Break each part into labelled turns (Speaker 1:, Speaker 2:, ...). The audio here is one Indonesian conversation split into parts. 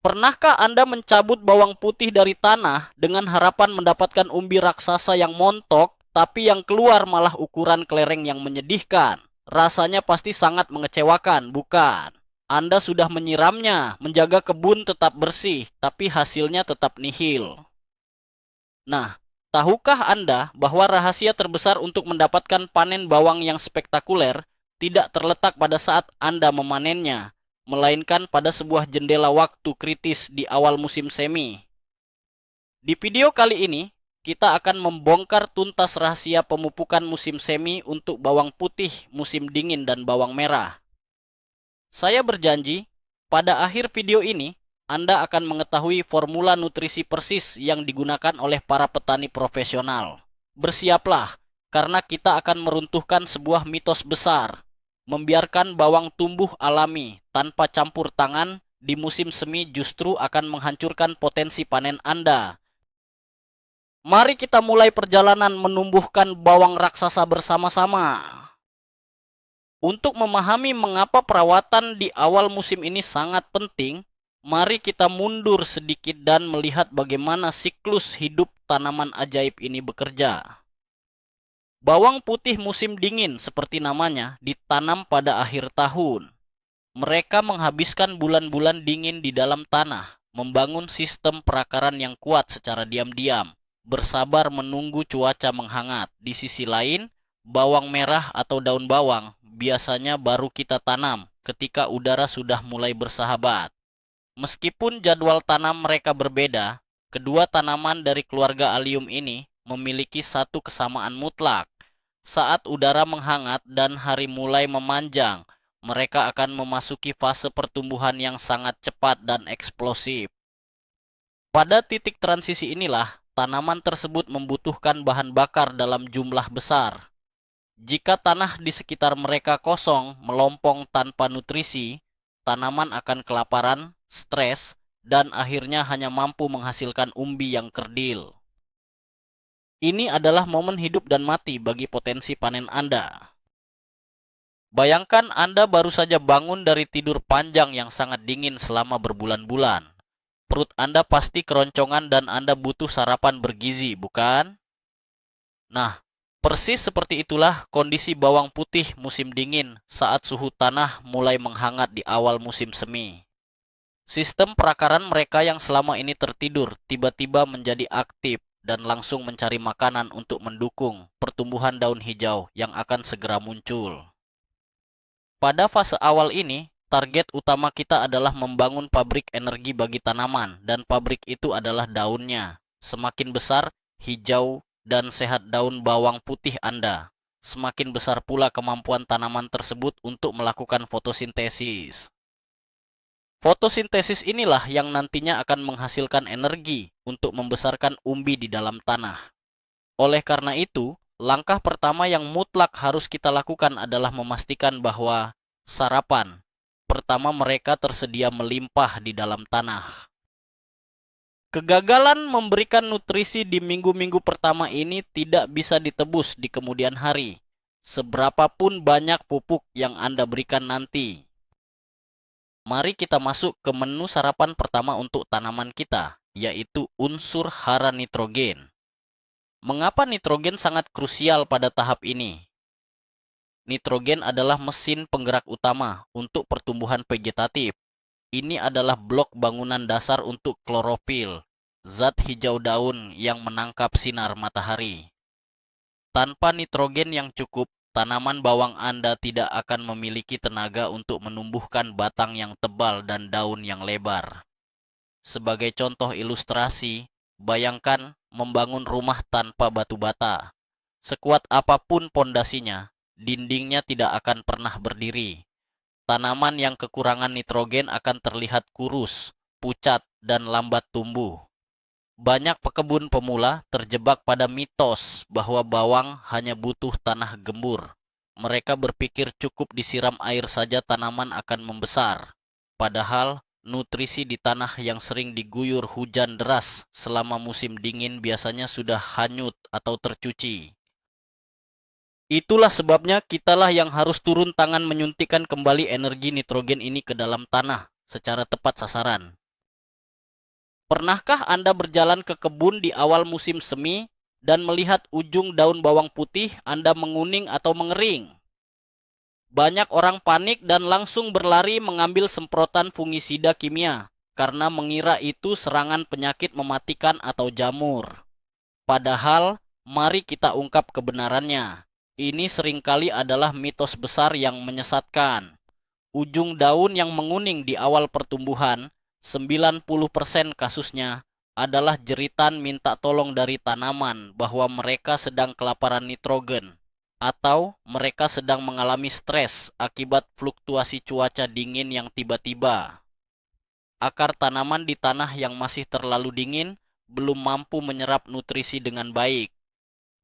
Speaker 1: Pernahkah Anda mencabut bawang putih dari tanah dengan harapan mendapatkan umbi raksasa yang montok, tapi yang keluar malah ukuran kelereng yang menyedihkan? Rasanya pasti sangat mengecewakan, bukan? Anda sudah menyiramnya, menjaga kebun tetap bersih, tapi hasilnya tetap nihil. Nah, tahukah Anda bahwa rahasia terbesar untuk mendapatkan panen bawang yang spektakuler tidak terletak pada saat Anda memanennya, melainkan pada sebuah jendela waktu kritis di awal musim semi? Di video kali ini, kita akan membongkar tuntas rahasia pemupukan musim semi untuk bawang putih, musim dingin, dan bawang merah. Saya berjanji, pada akhir video ini, Anda akan mengetahui formula nutrisi persis yang digunakan oleh para petani profesional. Bersiaplah, karena kita akan meruntuhkan sebuah mitos besar. Membiarkan bawang tumbuh alami tanpa campur tangan di musim semi justru akan menghancurkan potensi panen Anda. Mari kita mulai perjalanan menumbuhkan bawang raksasa bersama-sama. Untuk memahami mengapa perawatan di awal musim ini sangat penting, mari kita mundur sedikit dan melihat bagaimana siklus hidup tanaman ajaib ini bekerja. Bawang putih musim dingin seperti namanya ditanam pada akhir tahun. Mereka menghabiskan bulan-bulan dingin di dalam tanah, membangun sistem perakaran yang kuat secara diam-diam, bersabar menunggu cuaca menghangat. Di sisi lain, bawang merah atau daun bawang biasanya baru kita tanam ketika udara sudah mulai bersahabat. Meskipun jadwal tanam mereka berbeda, kedua tanaman dari keluarga Allium ini memiliki satu kesamaan mutlak. Saat udara menghangat dan hari mulai memanjang, mereka akan memasuki fase pertumbuhan yang sangat cepat dan eksplosif. Pada titik transisi inilah, tanaman tersebut membutuhkan bahan bakar dalam jumlah besar. Jika tanah di sekitar mereka kosong, melompong tanpa nutrisi, tanaman akan kelaparan, stres, dan akhirnya hanya mampu menghasilkan umbi yang kerdil. Ini adalah momen hidup dan mati bagi potensi panen Anda. Bayangkan Anda baru saja bangun dari tidur panjang yang sangat dingin selama berbulan-bulan. Perut Anda pasti keroncongan dan Anda butuh sarapan bergizi, bukan? Nah, persis seperti itulah kondisi bawang putih musim dingin saat suhu tanah mulai menghangat di awal musim semi. Sistem perakaran mereka yang selama ini tertidur tiba-tiba menjadi aktif dan langsung mencari makanan untuk mendukung pertumbuhan daun hijau yang akan segera muncul. Pada fase awal ini, target utama kita adalah membangun pabrik energi bagi tanaman, dan pabrik itu adalah daunnya. Semakin besar, hijau, dan sehat daun bawang putih Anda, semakin besar pula kemampuan tanaman tersebut untuk melakukan fotosintesis. Fotosintesis inilah yang nantinya akan menghasilkan energi untuk membesarkan umbi di dalam tanah. Oleh karena itu, langkah pertama yang mutlak harus kita lakukan adalah memastikan bahwa sarapan pertama mereka tersedia melimpah di dalam tanah. Kegagalan memberikan nutrisi di minggu-minggu pertama ini tidak bisa ditebus di kemudian hari, seberapapun banyak pupuk yang Anda berikan nanti. Mari kita masuk ke menu sarapan pertama untuk tanaman kita, yaitu unsur hara nitrogen. Mengapa nitrogen sangat krusial pada tahap ini? Nitrogen adalah mesin penggerak utama untuk pertumbuhan vegetatif. Ini adalah blok bangunan dasar untuk klorofil, zat hijau daun yang menangkap sinar matahari. Tanpa nitrogen yang cukup, tanaman bawang Anda tidak akan memiliki tenaga untuk menumbuhkan batang yang tebal dan daun yang lebar. Sebagai contoh ilustrasi, bayangkan membangun rumah tanpa batu bata. Sekuat apapun pondasinya, dindingnya tidak akan pernah berdiri. Tanaman yang kekurangan nitrogen akan terlihat kurus, pucat, dan lambat tumbuh. Banyak pekebun pemula terjebak pada mitos bahwa bawang hanya butuh tanah gembur. Mereka berpikir cukup disiram air saja tanaman akan membesar. Padahal, nutrisi di tanah yang sering diguyur hujan deras selama musim dingin biasanya sudah hanyut atau tercuci. Itulah sebabnya kitalah yang harus turun tangan menyuntikkan kembali energi nitrogen ini ke dalam tanah secara tepat sasaran. Pernahkah Anda berjalan ke kebun di awal musim semi dan melihat ujung daun bawang putih Anda menguning atau mengering? Banyak orang panik dan langsung berlari mengambil semprotan fungisida kimia karena mengira itu serangan penyakit mematikan atau jamur. Padahal, mari kita ungkap kebenarannya. Ini seringkali adalah mitos besar yang menyesatkan. Ujung daun yang menguning di awal pertumbuhan, 90% kasusnya adalah jeritan minta tolong dari tanaman bahwa mereka sedang kelaparan nitrogen atau mereka sedang mengalami stres akibat fluktuasi cuaca dingin yang tiba-tiba. Akar tanaman di tanah yang masih terlalu dingin belum mampu menyerap nutrisi dengan baik.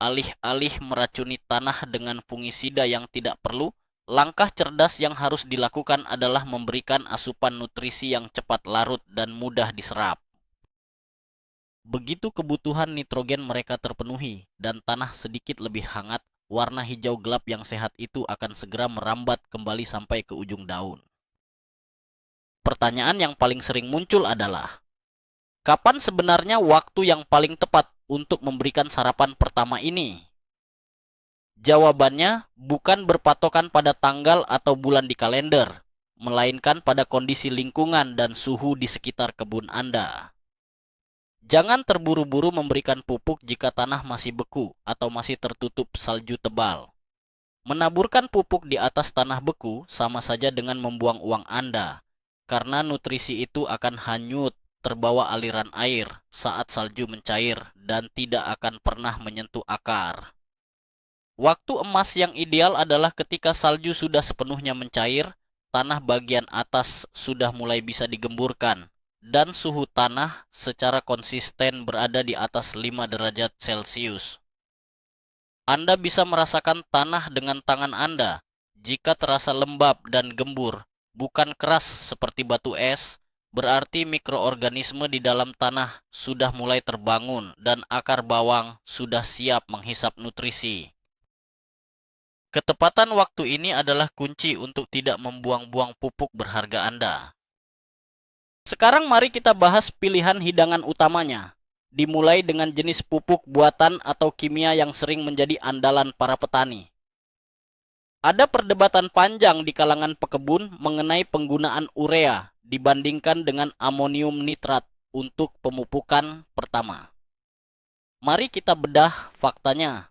Speaker 1: Alih-alih meracuni tanah dengan fungisida yang tidak perlu, langkah cerdas yang harus dilakukan adalah memberikan asupan nutrisi yang cepat larut dan mudah diserap. Begitu kebutuhan nitrogen mereka terpenuhi dan tanah sedikit lebih hangat, warna hijau gelap yang sehat itu akan segera merambat kembali sampai ke ujung daun. Pertanyaan yang paling sering muncul adalah, kapan sebenarnya waktu yang paling tepat untuk memberikan sarapan pertama ini? Jawabannya bukan berpatokan pada tanggal atau bulan di kalender, melainkan pada kondisi lingkungan dan suhu di sekitar kebun Anda. Jangan terburu-buru memberikan pupuk jika tanah masih beku atau masih tertutup salju tebal. Menaburkan pupuk di atas tanah beku sama saja dengan membuang uang Anda, karena nutrisi itu akan hanyut terbawa aliran air saat salju mencair dan tidak akan pernah menyentuh akar. Waktu emas yang ideal adalah ketika salju sudah sepenuhnya mencair, tanah bagian atas sudah mulai bisa digemburkan, dan suhu tanah secara konsisten berada di atas 5 derajat Celcius. Anda bisa merasakan tanah dengan tangan Anda. Jika terasa lembab dan gembur, bukan keras seperti batu es, berarti mikroorganisme di dalam tanah sudah mulai terbangun dan akar bawang sudah siap menghisap nutrisi. Ketepatan waktu ini adalah kunci untuk tidak membuang-buang pupuk berharga Anda. Sekarang mari kita bahas pilihan hidangan utamanya. Dimulai dengan jenis pupuk buatan atau kimia yang sering menjadi andalan para petani. Ada perdebatan panjang di kalangan pekebun mengenai penggunaan urea dibandingkan dengan amonium nitrat untuk pemupukan pertama. Mari kita bedah faktanya.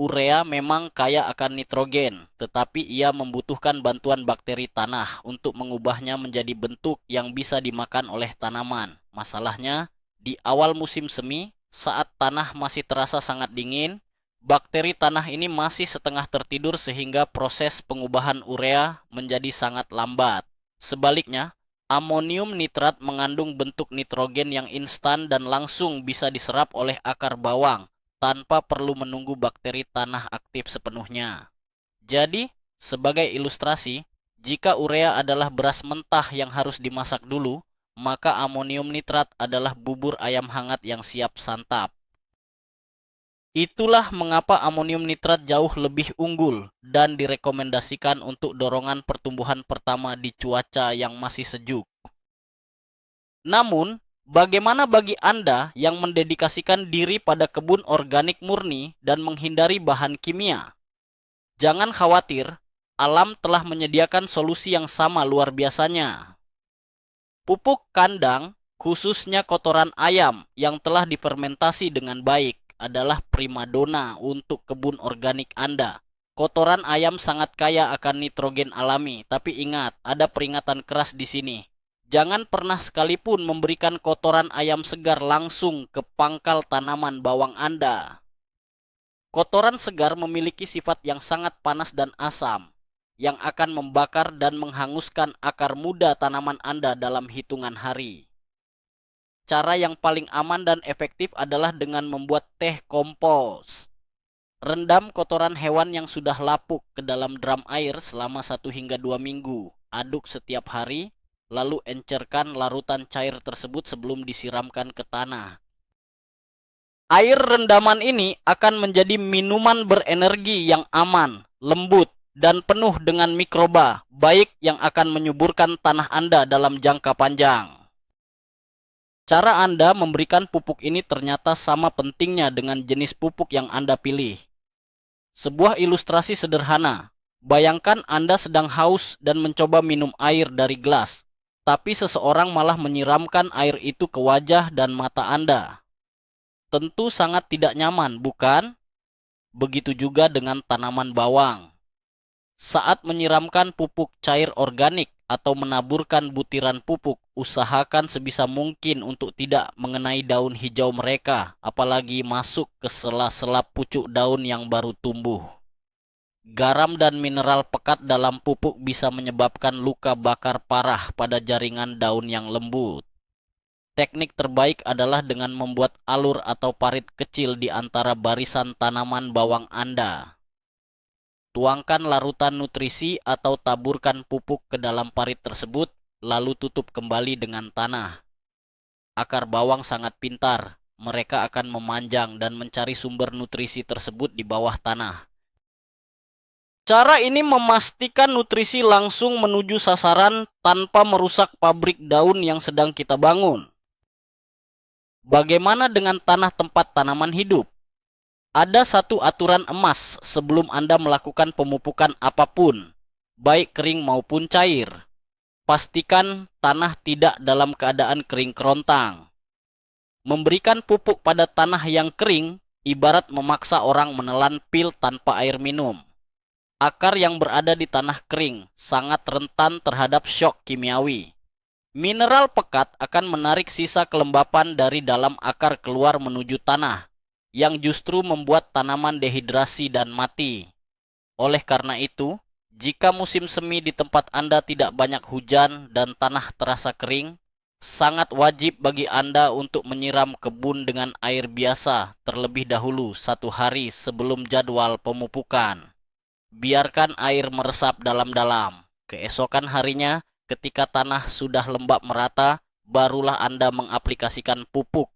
Speaker 1: Urea memang kaya akan nitrogen, tetapi ia membutuhkan bantuan bakteri tanah untuk mengubahnya menjadi bentuk yang bisa dimakan oleh tanaman. Masalahnya, di awal musim semi, saat tanah masih terasa sangat dingin, bakteri tanah ini masih setengah tertidur sehingga proses pengubahan urea menjadi sangat lambat. Sebaliknya, amonium nitrat mengandung bentuk nitrogen yang instan dan langsung bisa diserap oleh akar bawang tanpa perlu menunggu bakteri tanah aktif sepenuhnya. Jadi, sebagai ilustrasi, jika urea adalah beras mentah yang harus dimasak dulu, maka amonium nitrat adalah bubur ayam hangat yang siap santap. Itulah mengapa amonium nitrat jauh lebih unggul dan direkomendasikan untuk dorongan pertumbuhan pertama di cuaca yang masih sejuk. Namun, bagaimana bagi Anda yang mendedikasikan diri pada kebun organik murni dan menghindari bahan kimia? Jangan khawatir, alam telah menyediakan solusi yang sama luar biasanya. Pupuk kandang, khususnya kotoran ayam yang telah difermentasi dengan baik, adalah primadona untuk kebun organik Anda. Kotoran ayam sangat kaya akan nitrogen alami, tapi ingat, ada peringatan keras di sini. Jangan pernah sekalipun memberikan kotoran ayam segar langsung ke pangkal tanaman bawang Anda. Kotoran segar memiliki sifat yang sangat panas dan asam, yang akan membakar dan menghanguskan akar muda tanaman Anda dalam hitungan hari. Cara yang paling aman dan efektif adalah dengan membuat teh kompos. Rendam kotoran hewan yang sudah lapuk ke dalam drum air selama 1 hingga 2 minggu. Aduk setiap hari, lalu encerkan larutan cair tersebut sebelum disiramkan ke tanah. Air rendaman ini akan menjadi minuman berenergi yang aman, lembut, dan penuh dengan mikroba, baik yang akan menyuburkan tanah Anda dalam jangka panjang. Cara Anda memberikan pupuk ini ternyata sama pentingnya dengan jenis pupuk yang Anda pilih. Sebuah ilustrasi sederhana. Bayangkan Anda sedang haus dan mencoba minum air dari gelas, tapi seseorang malah menyiramkan air itu ke wajah dan mata Anda. Tentu sangat tidak nyaman, bukan? Begitu juga dengan tanaman bawang. Saat menyiramkan pupuk cair organik atau menaburkan butiran pupuk, usahakan sebisa mungkin untuk tidak mengenai daun hijau mereka, apalagi masuk ke sela-sela pucuk daun yang baru tumbuh. Garam dan mineral pekat dalam pupuk bisa menyebabkan luka bakar parah pada jaringan daun yang lembut. Teknik terbaik adalah dengan membuat alur atau parit kecil di antara barisan tanaman bawang Anda. Tuangkan larutan nutrisi atau taburkan pupuk ke dalam parit tersebut, lalu tutup kembali dengan tanah. Akar bawang sangat pintar, mereka akan memanjang dan mencari sumber nutrisi tersebut di bawah tanah. Cara ini memastikan nutrisi langsung menuju sasaran tanpa merusak pabrik daun yang sedang kita bangun. Bagaimana dengan tanah tempat tanaman hidup? Ada satu aturan emas sebelum Anda melakukan pemupukan apapun, baik kering maupun cair. Pastikan tanah tidak dalam keadaan kering kerontang. Memberikan pupuk pada tanah yang kering ibarat memaksa orang menelan pil tanpa air minum. Akar yang berada di tanah kering sangat rentan terhadap syok kimiawi. Mineral pekat akan menarik sisa kelembapan dari dalam akar keluar menuju tanah, yang justru membuat tanaman dehidrasi dan mati. Oleh karena itu, jika musim semi di tempat Anda tidak banyak hujan dan tanah terasa kering, sangat wajib bagi Anda untuk menyiram kebun dengan air biasa terlebih dahulu 1 hari sebelum jadwal pemupukan. Biarkan air meresap dalam-dalam. Keesokan harinya, ketika tanah sudah lembab merata, barulah Anda mengaplikasikan pupuk.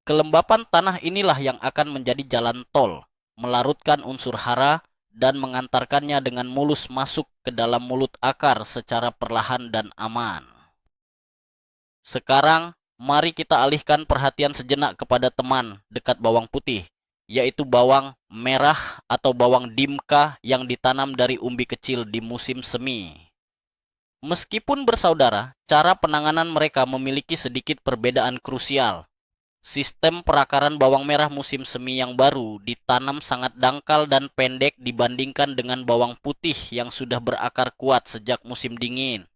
Speaker 1: Kelembapan tanah inilah yang akan menjadi jalan tol, melarutkan unsur hara, dan mengantarkannya dengan mulus masuk ke dalam mulut akar secara perlahan dan aman. Sekarang, mari kita alihkan perhatian sejenak kepada teman dekat bawang putih, yaitu bawang merah atau bawang dimka yang ditanam dari umbi kecil di musim semi. Meskipun bersaudara, cara penanganan mereka memiliki sedikit perbedaan krusial. Sistem perakaran bawang merah musim semi yang baru ditanam sangat dangkal dan pendek dibandingkan dengan bawang putih yang sudah berakar kuat sejak musim dingin.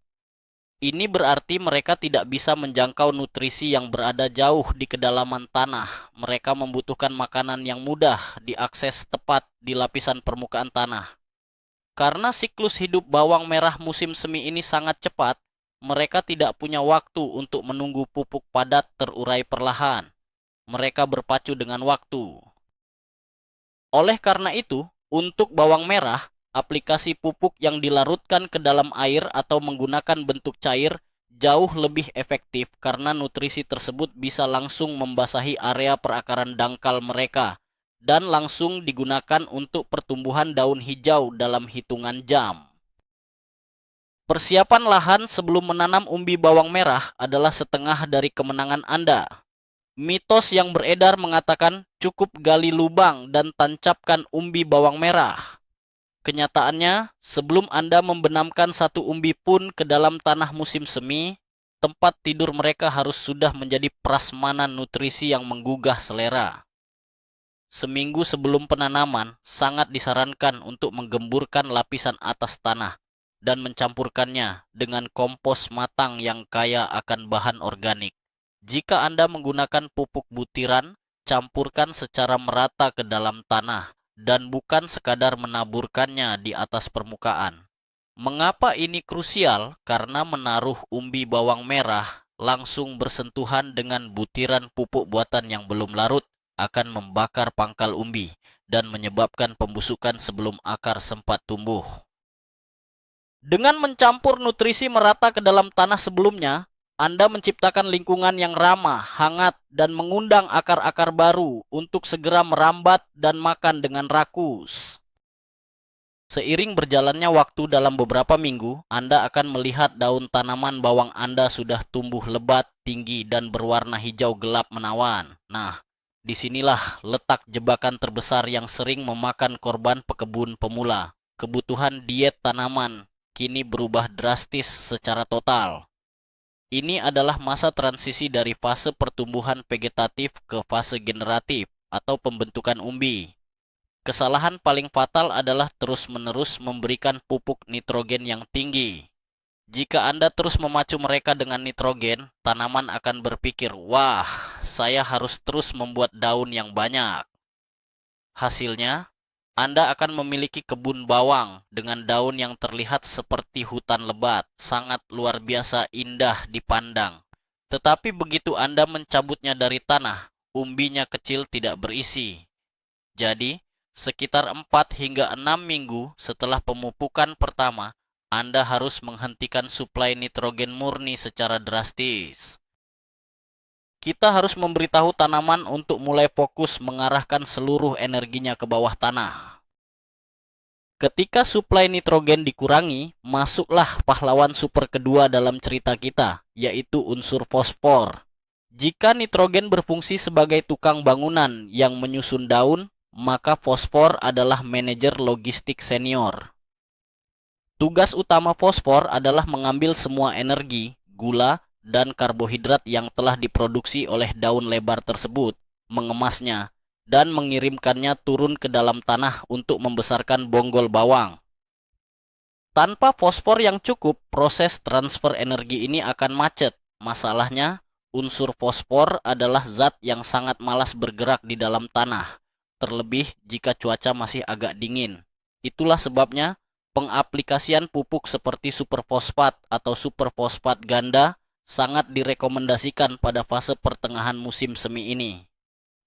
Speaker 1: Ini berarti mereka tidak bisa menjangkau nutrisi yang berada jauh di kedalaman tanah. Mereka membutuhkan makanan yang mudah diakses tepat di lapisan permukaan tanah. Karena siklus hidup bawang merah musim semi ini sangat cepat, mereka tidak punya waktu untuk menunggu pupuk padat terurai perlahan. Mereka berpacu dengan waktu. Oleh karena itu, untuk bawang merah, aplikasi pupuk yang dilarutkan ke dalam air atau menggunakan bentuk cair jauh lebih efektif karena nutrisi tersebut bisa langsung membasahi area perakaran dangkal mereka dan langsung digunakan untuk pertumbuhan daun hijau dalam hitungan jam. Persiapan lahan sebelum menanam umbi bawang merah adalah setengah dari kemenangan Anda. Mitos yang beredar mengatakan cukup gali lubang dan tancapkan umbi bawang merah. Kenyataannya, sebelum Anda membenamkan satu umbi pun ke dalam tanah musim semi, tempat tidur mereka harus sudah menjadi prasmanan nutrisi yang menggugah selera. Seminggu sebelum penanaman, sangat disarankan untuk menggemburkan lapisan atas tanah dan mencampurkannya dengan kompos matang yang kaya akan bahan organik. Jika Anda menggunakan pupuk butiran, campurkan secara merata ke dalam tanah dan bukan sekadar menaburkannya di atas permukaan. Mengapa ini krusial? Karena menaruh umbi bawang merah langsung bersentuhan dengan butiran pupuk buatan yang belum larut akan membakar pangkal umbi dan menyebabkan pembusukan sebelum akar sempat tumbuh. Dengan mencampur nutrisi merata ke dalam tanah sebelumnya, Anda menciptakan lingkungan yang ramah, hangat, dan mengundang akar-akar baru untuk segera merambat dan makan dengan rakus. Seiring berjalannya waktu dalam beberapa minggu, Anda akan melihat daun tanaman bawang Anda sudah tumbuh lebat, tinggi, dan berwarna hijau gelap menawan. Nah, disinilah letak jebakan terbesar yang sering memakan korban pekebun pemula. Kebutuhan diet tanaman kini berubah drastis secara total. Ini adalah masa transisi dari fase pertumbuhan vegetatif ke fase generatif atau pembentukan umbi. Kesalahan paling fatal adalah terus-menerus memberikan pupuk nitrogen yang tinggi. Jika Anda terus memacu mereka dengan nitrogen, tanaman akan berpikir, "Wah, saya harus terus membuat daun yang banyak." Hasilnya, Anda akan memiliki kebun bawang dengan daun yang terlihat seperti hutan lebat, sangat luar biasa indah dipandang. Tetapi begitu Anda mencabutnya dari tanah, umbinya kecil tidak berisi. Jadi, sekitar 4 hingga 6 minggu setelah pemupukan pertama, Anda harus menghentikan suplai nitrogen murni secara drastis. Kita harus memberitahu tanaman untuk mulai fokus mengarahkan seluruh energinya ke bawah tanah. Ketika suplai nitrogen dikurangi, masuklah pahlawan super kedua dalam cerita kita, yaitu unsur fosfor. Jika nitrogen berfungsi sebagai tukang bangunan yang menyusun daun, maka fosfor adalah manajer logistik senior. Tugas utama fosfor adalah mengambil semua energi, gula, dan karbohidrat yang telah diproduksi oleh daun lebar tersebut, mengemasnya, dan mengirimkannya turun ke dalam tanah untuk membesarkan bonggol bawang. Tanpa fosfor yang cukup, proses transfer energi ini akan macet. Masalahnya, unsur fosfor adalah zat yang sangat malas bergerak di dalam tanah, terlebih jika cuaca masih agak dingin. Itulah sebabnya pengaplikasian pupuk seperti superfosfat atau superfosfat ganda sangat direkomendasikan pada fase pertengahan musim semi ini.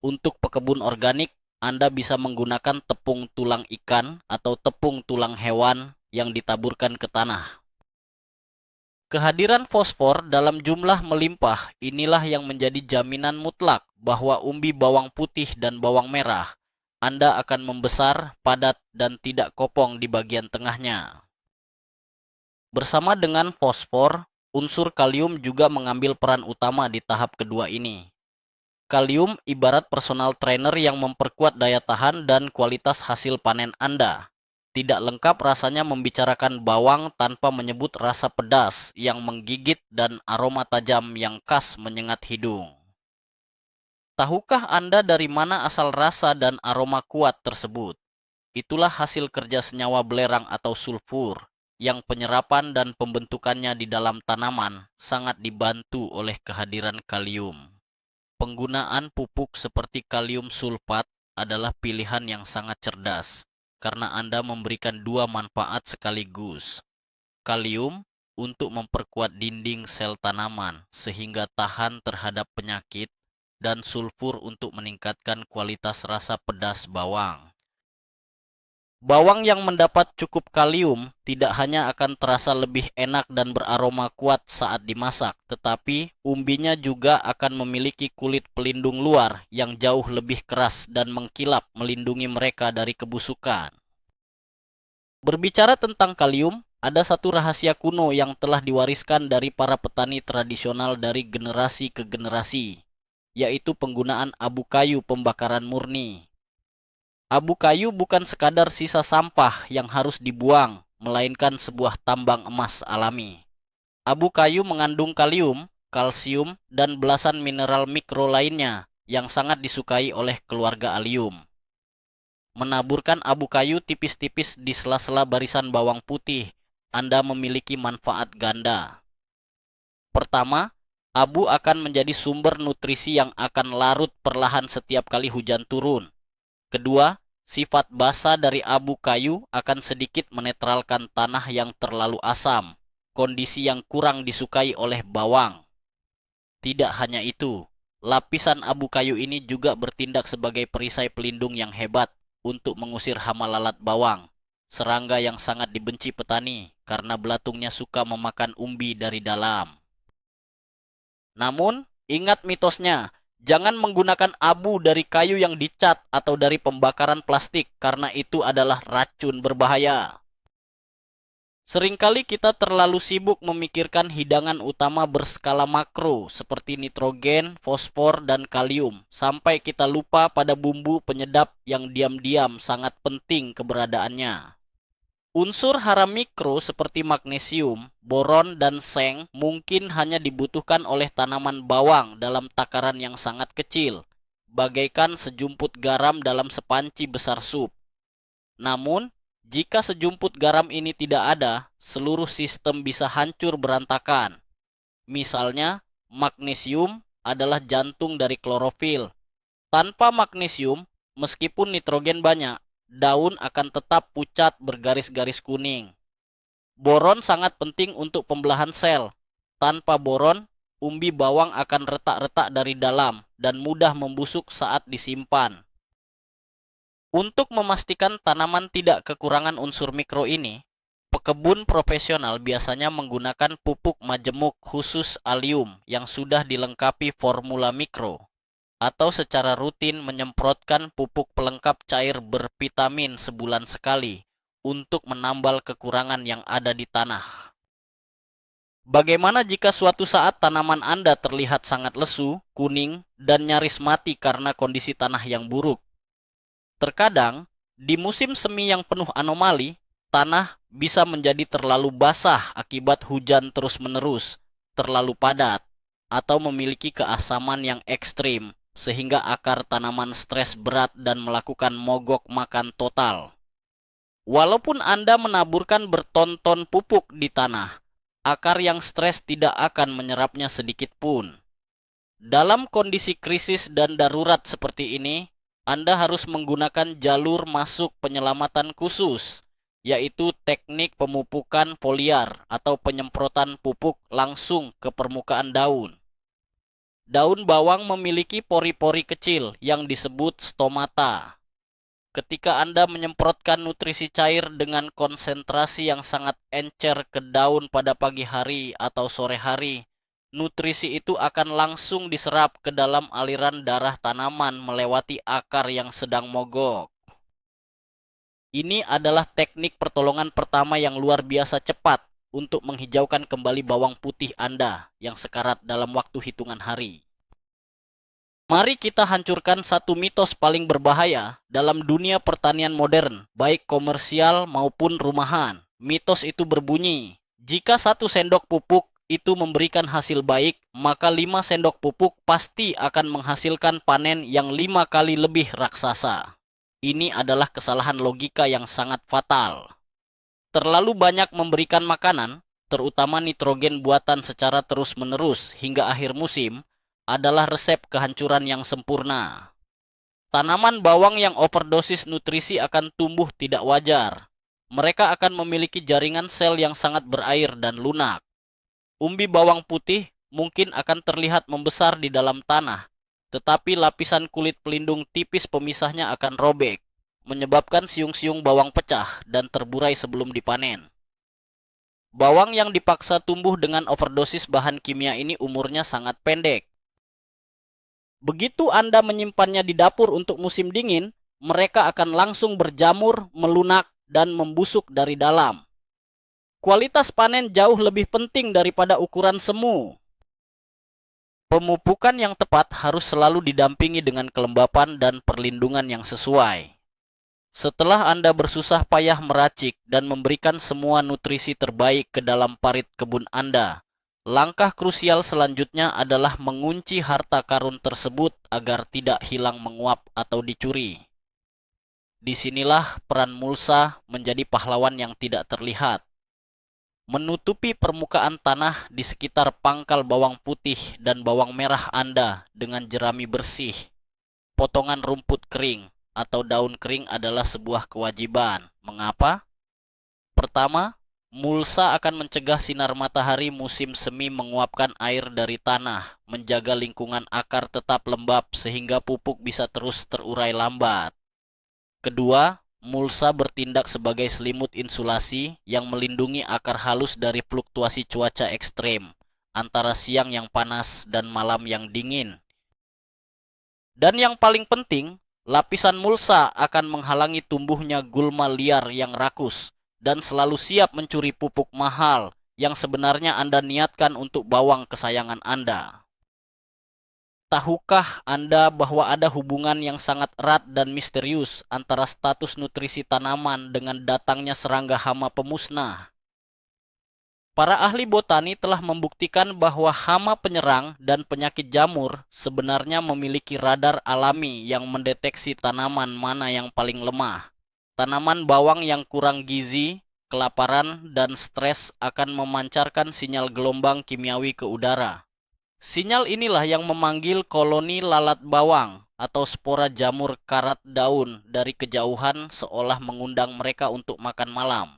Speaker 1: Untuk pekebun organik, Anda bisa menggunakan tepung tulang ikan atau tepung tulang hewan yang ditaburkan ke tanah. Kehadiran fosfor dalam jumlah melimpah inilah yang menjadi jaminan mutlak bahwa umbi bawang putih dan bawang merah Anda akan membesar, padat, dan tidak kopong di bagian tengahnya. Bersama dengan fosfor, unsur kalium juga mengambil peran utama di tahap kedua ini. Kalium ibarat personal trainer yang memperkuat daya tahan dan kualitas hasil panen Anda. Tidak lengkap rasanya membicarakan bawang tanpa menyebut rasa pedas yang menggigit dan aroma tajam yang khas menyengat hidung. Tahukah Anda dari mana asal rasa dan aroma kuat tersebut? Itulah hasil kerja senyawa belerang atau sulfur, yang penyerapan dan pembentukannya di dalam tanaman sangat dibantu oleh kehadiran kalium. Penggunaan pupuk seperti kalium sulfat adalah pilihan yang sangat cerdas, karena Anda memberikan dua manfaat sekaligus. Kalium untuk memperkuat dinding sel tanaman sehingga tahan terhadap penyakit, dan sulfur untuk meningkatkan kualitas rasa pedas bawang. Bawang yang mendapat cukup kalium tidak hanya akan terasa lebih enak dan beraroma kuat saat dimasak, tetapi umbinya juga akan memiliki kulit pelindung luar yang jauh lebih keras dan mengkilap melindungi mereka dari kebusukan. Berbicara tentang kalium, ada satu rahasia kuno yang telah diwariskan dari para petani tradisional dari generasi ke generasi, yaitu penggunaan abu kayu pembakaran murni. Abu kayu bukan sekadar sisa sampah yang harus dibuang, melainkan sebuah tambang emas alami. Abu kayu mengandung kalium, kalsium, dan belasan mineral mikro lainnya yang sangat disukai oleh keluarga Allium. Menaburkan abu kayu tipis-tipis di sela-sela barisan bawang putih, Anda memiliki manfaat ganda. Pertama, abu akan menjadi sumber nutrisi yang akan larut perlahan setiap kali hujan turun. Kedua, sifat basa dari abu kayu akan sedikit menetralkan tanah yang terlalu asam, kondisi yang kurang disukai oleh bawang. Tidak hanya itu, lapisan abu kayu ini juga bertindak sebagai perisai pelindung yang hebat untuk mengusir hama lalat bawang, serangga yang sangat dibenci petani karena belatungnya suka memakan umbi dari dalam. Namun, ingat mitosnya, Jangan menggunakan abu dari kayu yang dicat atau dari pembakaran plastik karena itu adalah racun berbahaya. Seringkali kita terlalu sibuk memikirkan hidangan utama berskala makro seperti nitrogen, fosfor, dan kalium sampai kita lupa pada bumbu penyedap yang diam-diam sangat penting keberadaannya. Unsur hara mikro seperti magnesium, boron, dan seng mungkin hanya dibutuhkan oleh tanaman bawang dalam takaran yang sangat kecil, bagaikan sejumput garam dalam sepanci besar sup. Namun, jika sejumput garam ini tidak ada, seluruh sistem bisa hancur berantakan. Misalnya, magnesium adalah jantung dari klorofil. Tanpa magnesium, meskipun nitrogen banyak, daun akan tetap pucat bergaris-garis kuning. Boron sangat penting untuk pembelahan sel. Tanpa boron, umbi bawang akan retak-retak dari dalam dan mudah membusuk saat disimpan. Untuk memastikan tanaman tidak kekurangan unsur mikro ini, pekebun profesional biasanya menggunakan pupuk majemuk khusus alium yang sudah dilengkapi formula mikro, atau secara rutin menyemprotkan pupuk pelengkap cair bervitamin sebulan sekali untuk menambal kekurangan yang ada di tanah. Bagaimana jika suatu saat tanaman Anda terlihat sangat lesu, kuning, dan nyaris mati karena kondisi tanah yang buruk? Terkadang, di musim semi yang penuh anomali, tanah bisa menjadi terlalu basah akibat hujan terus-menerus, terlalu padat, atau memiliki keasaman yang ekstrim, sehingga akar tanaman stres berat dan melakukan mogok makan total. Walaupun Anda menaburkan berton-ton pupuk di tanah, akar yang stres tidak akan menyerapnya sedikit pun. Dalam kondisi krisis dan darurat seperti ini, Anda harus menggunakan jalur masuk penyelamatan khusus, yaitu teknik pemupukan foliar atau penyemprotan pupuk langsung ke permukaan daun. Daun bawang memiliki pori-pori kecil yang disebut stomata. Ketika Anda menyemprotkan nutrisi cair dengan konsentrasi yang sangat encer ke daun pada pagi hari atau sore hari, nutrisi itu akan langsung diserap ke dalam aliran darah tanaman melewati akar yang sedang mogok. Ini adalah teknik pertolongan pertama yang luar biasa cepat untuk menghijaukan kembali bawang putih Anda yang sekarat dalam waktu hitungan hari. Mari kita hancurkan satu mitos paling berbahaya dalam dunia pertanian modern, baik komersial maupun rumahan. Mitos itu berbunyi, jika 1 sendok pupuk itu memberikan hasil baik, maka 5 sendok pupuk pasti akan menghasilkan panen yang 5 kali lebih raksasa. Ini adalah kesalahan logika yang sangat fatal. Terlalu banyak memberikan makanan, terutama nitrogen buatan secara terus-menerus hingga akhir musim, adalah resep kehancuran yang sempurna. Tanaman bawang yang overdosis nutrisi akan tumbuh tidak wajar. Mereka akan memiliki jaringan sel yang sangat berair dan lunak. Umbi bawang putih mungkin akan terlihat membesar di dalam tanah, tetapi lapisan kulit pelindung tipis pemisahnya akan robek, menyebabkan siung-siung bawang pecah dan terburai sebelum dipanen. Bawang yang dipaksa tumbuh dengan overdosis bahan kimia ini umurnya sangat pendek. Begitu Anda menyimpannya di dapur untuk musim dingin, mereka akan langsung berjamur, melunak, dan membusuk dari dalam. Kualitas panen jauh lebih penting daripada ukuran semu. Pemupukan yang tepat harus selalu didampingi dengan kelembapan dan perlindungan yang sesuai. Setelah Anda bersusah payah meracik dan memberikan semua nutrisi terbaik ke dalam parit kebun Anda, langkah krusial selanjutnya adalah mengunci harta karun tersebut agar tidak hilang menguap atau dicuri. Disinilah peran mulsa menjadi pahlawan yang tidak terlihat. Menutupi permukaan tanah di sekitar pangkal bawang putih dan bawang merah Anda dengan jerami bersih. Potongan rumput kering atau daun kering adalah sebuah kewajiban. Mengapa? Pertama, mulsa akan mencegah sinar matahari musim semi menguapkan air dari tanah, menjaga lingkungan akar tetap lembab sehingga pupuk bisa terus terurai lambat. Kedua, mulsa bertindak sebagai selimut insulasi yang melindungi akar halus dari fluktuasi cuaca ekstrem antara siang yang panas dan malam yang dingin. Dan yang paling penting, lapisan mulsa akan menghalangi tumbuhnya gulma liar yang rakus dan selalu siap mencuri pupuk mahal yang sebenarnya Anda niatkan untuk bawang kesayangan Anda. Tahukah Anda bahwa ada hubungan yang sangat erat dan misterius antara status nutrisi tanaman dengan datangnya serangga hama pemusnah? Para ahli botani telah membuktikan bahwa hama penyerang dan penyakit jamur sebenarnya memiliki radar alami yang mendeteksi tanaman mana yang paling lemah. Tanaman bawang yang kurang gizi, kelaparan, dan stres akan memancarkan sinyal gelombang kimiawi ke udara. Sinyal inilah yang memanggil koloni lalat bawang atau spora jamur karat daun dari kejauhan seolah mengundang mereka untuk makan malam.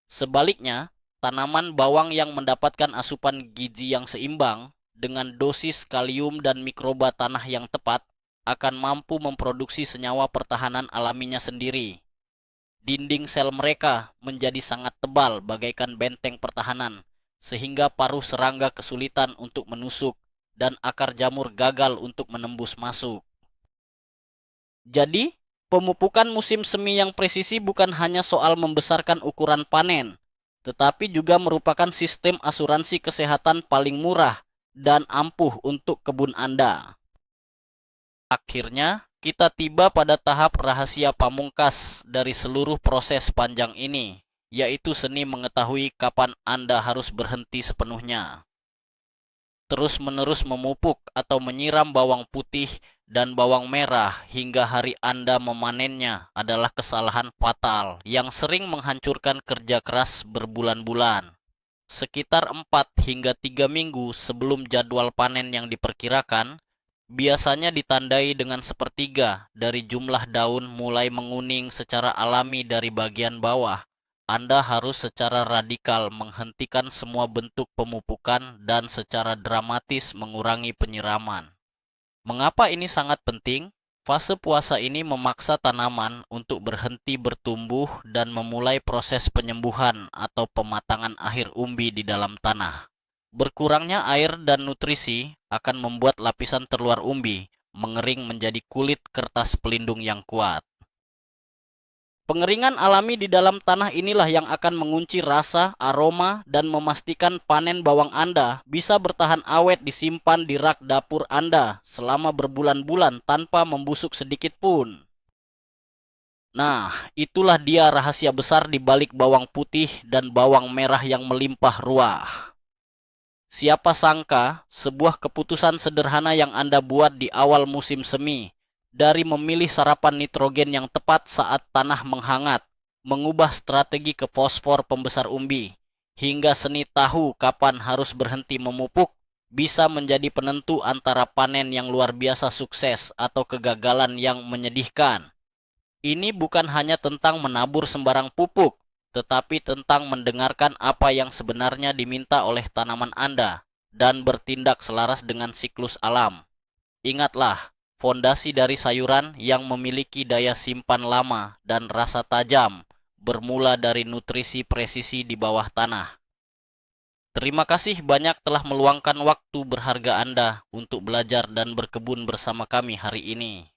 Speaker 1: Sebaliknya, tanaman bawang yang mendapatkan asupan gizi yang seimbang dengan dosis kalium dan mikroba tanah yang tepat akan mampu memproduksi senyawa pertahanan alaminya sendiri. Dinding sel mereka menjadi sangat tebal bagaikan benteng pertahanan, sehingga paruh serangga kesulitan untuk menusuk dan akar jamur gagal untuk menembus masuk. Jadi, pemupukan musim semi yang presisi bukan hanya soal membesarkan ukuran panen, tetapi juga merupakan sistem asuransi kesehatan paling murah dan ampuh untuk kebun Anda. Akhirnya, kita tiba pada tahap rahasia pamungkas dari seluruh proses panjang ini, yaitu seni mengetahui kapan Anda harus berhenti sepenuhnya. Terus-menerus memupuk atau menyiram bawang putih dan bawang merah hingga hari Anda memanennya adalah kesalahan fatal yang sering menghancurkan kerja keras berbulan-bulan. Sekitar 4 hingga 3 minggu sebelum jadwal panen yang diperkirakan, biasanya ditandai dengan sepertiga dari jumlah daun mulai menguning secara alami dari bagian bawah. Anda harus secara radikal menghentikan semua bentuk pemupukan dan secara dramatis mengurangi penyiraman. Mengapa ini sangat penting? Fase puasa ini memaksa tanaman untuk berhenti bertumbuh dan memulai proses penyembuhan atau pematangan akhir umbi di dalam tanah. Berkurangnya air dan nutrisi akan membuat lapisan terluar umbi mengering menjadi kulit kertas pelindung yang kuat. Pengeringan alami di dalam tanah inilah yang akan mengunci rasa, aroma, dan memastikan panen bawang Anda bisa bertahan awet disimpan di rak dapur Anda selama berbulan-bulan tanpa membusuk sedikit pun. Nah, itulah dia rahasia besar di balik bawang putih dan bawang merah yang melimpah ruah. Siapa sangka sebuah keputusan sederhana yang Anda buat di awal musim semi, dari memilih sarapan nitrogen yang tepat saat tanah menghangat, mengubah strategi ke fosfor pembesar umbi, hingga seni tahu kapan harus berhenti memupuk, bisa menjadi penentu antara panen yang luar biasa sukses atau kegagalan yang menyedihkan. Ini bukan hanya tentang menabur sembarang pupuk, tetapi tentang mendengarkan apa yang sebenarnya diminta oleh tanaman Anda dan bertindak selaras dengan siklus alam. Ingatlah, fondasi dari sayuran yang memiliki daya simpan lama dan rasa tajam bermula dari nutrisi presisi di bawah tanah. Terima kasih banyak telah meluangkan waktu berharga Anda untuk belajar dan berkebun bersama kami hari ini.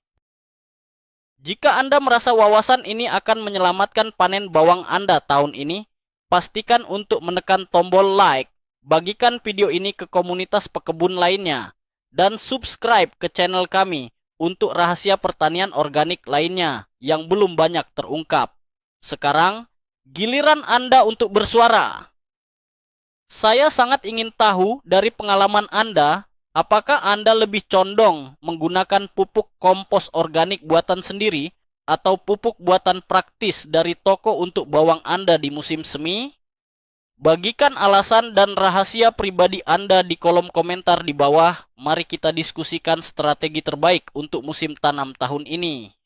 Speaker 1: Jika Anda merasa wawasan ini akan menyelamatkan panen bawang Anda tahun ini, pastikan untuk menekan tombol like, bagikan video ini ke komunitas pekebun lainnya, dan subscribe ke channel kami untuk rahasia pertanian organik lainnya yang belum banyak terungkap. Sekarang, giliran Anda untuk bersuara. Saya sangat ingin tahu dari pengalaman Anda, apakah Anda lebih condong menggunakan pupuk kompos organik buatan sendiri atau pupuk buatan praktis dari toko untuk bawang Anda di musim semi? Bagikan alasan dan rahasia pribadi Anda di kolom komentar di bawah. Mari kita diskusikan strategi terbaik untuk musim tanam tahun ini.